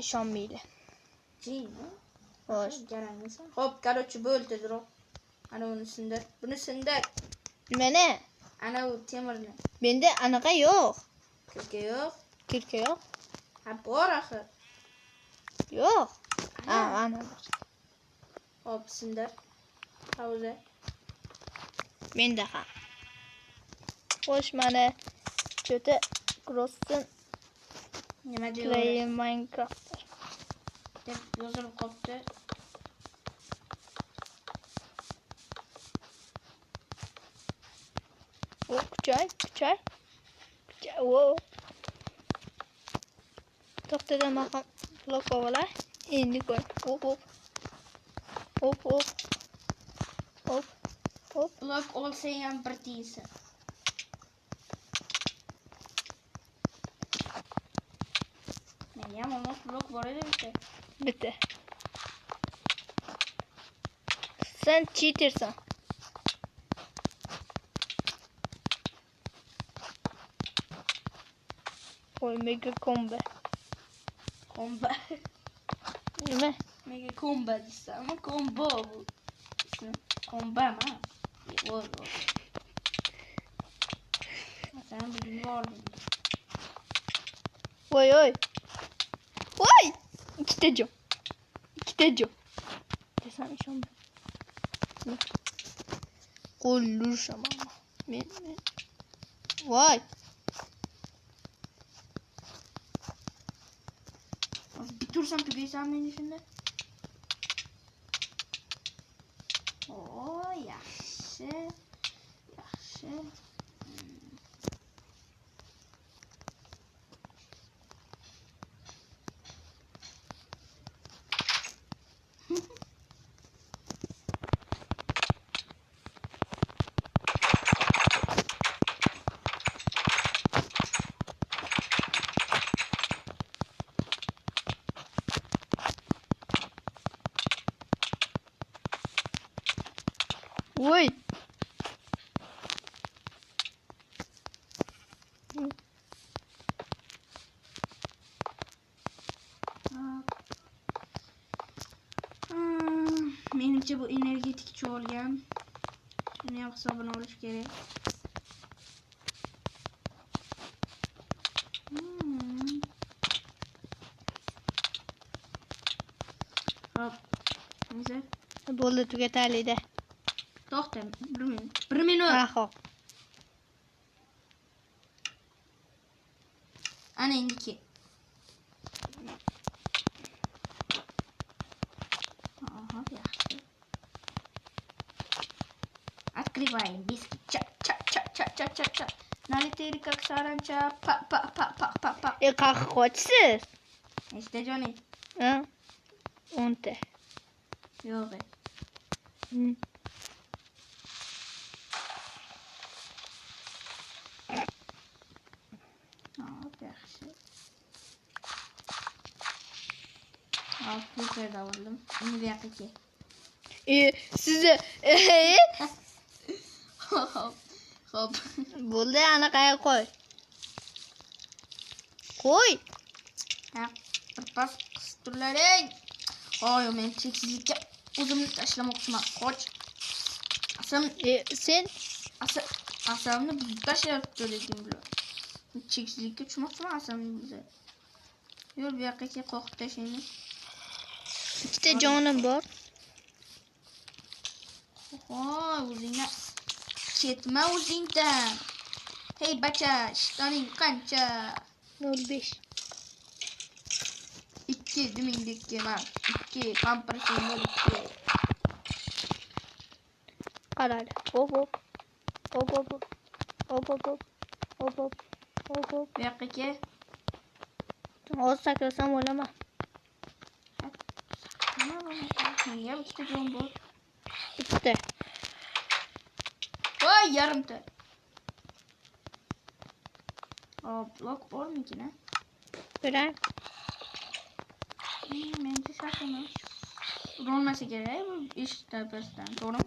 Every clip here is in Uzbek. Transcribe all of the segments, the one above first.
ishonmaylar. Xo'sh, garangisan. Xo'p, короче, bo'l tezroq. Ana uni sindir. Buni sindir. Mana Ana u temirni. menda anaqa yo'q. Kirka yo'q. Kirka yo'q. Ha, bor axir. Yo'q. Ana. Xo'p, sindir. Pauza. Menda ham. Xo'sh, mana cho'ta Cross'dan Nima deyapti? Play Minecraft deb yozilib qopti. Kuchay. Wow. To'xtadan maqom blok bo'lar. Endi ko'r. Hop. Blok olsa ham bir deysan. Menga ham blok bor edi bitta. Sen cheatersan. Oy, mega combo. Nima? Mega combo deysan, ama combo bu. Combo ma. Voy. Sen bugün vardın. Voy. İkide jo. Desem işim. Kolluşam ama. Men. Voy. Bir tursam tugaysan meni şimdi. Oo, yaxshi. Voy. Menimcha bu energetik çoğalgan. Shuni ham hisobini olish kerak. Hop. Neyse. Bo'ldi, tugataylik-da. To'xta, 1 minut. Ha, xo'p. Ana endi yaxshi. Открываем биски. Ча. Налетели как саранча. Па. Qaqi qochsiz. Nechta joning? Ha? 10 ta. Yo'q. Yaxshi. Hop, bu yerda oldim. Uni bu yoqqa kel. Sizni Hop. bo'ldi, anaqaga qo'y. Ha, birpas qisturlaring. Oy, men cheksizlikka o'zimni tashlamoqchiman. Qoch. Sen asamni buzib tashlayapti lekin bular. Cheksizlikka tushmoqchiman asamni buzib. Yo'l bu yoqqa kel, qo'qib tashlayman. ikkita jonim bor. Voy, o'zingdan ketma o'zingdan. Hey bacha, ishtoning qancha? 05. 2 dumingdek kelar. 2 kompressing bor 2. Qaradi. Hop. Bu yoqqa kel. Hozir sakrasam o'laman. Menga ikkita jon bor. Bitta. Voy, yarimta. Blok bormikin, ha? Biray. Menimcha shakimi. Urilmasa kerak bu ish tepasidan, to'g'rimi?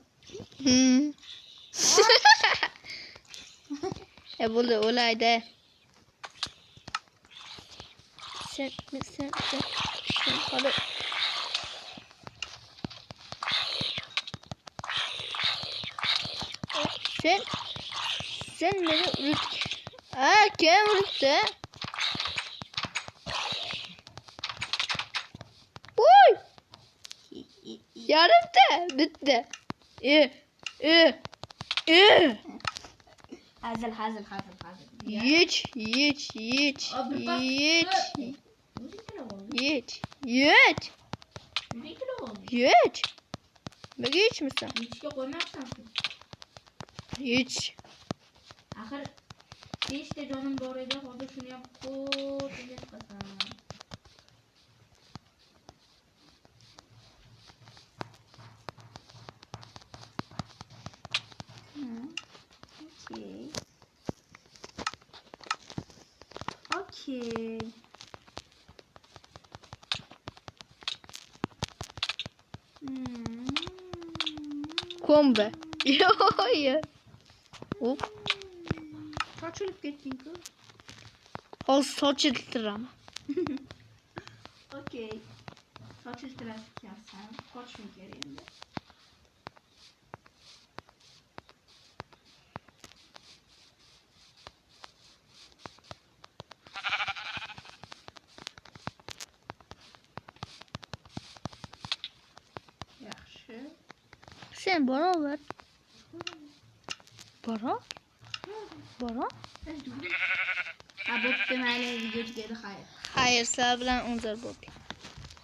Bo'ldi, o'laydi. Sen. Hadi. Sen beni ürüt. Kim ürüttü? Uy! Yarım da bitti. Hazır. Yiç. Abi bak. Bak hiç misin? Hiçke koymazsan. Hiç. Ahır. İşte canım doğruydu. Orada şunu yap. Okay. Kombe. Yo. Hop. Kaç olup gittin kız? O saç iltir ama. Okey. Saç trafik yapsan. Kaç mı geriyim de? Yaxşı. Sen bana ver. Bana? Ha bu deməli video gedir xeyr. Hayır, sağ bilen 10 zarba.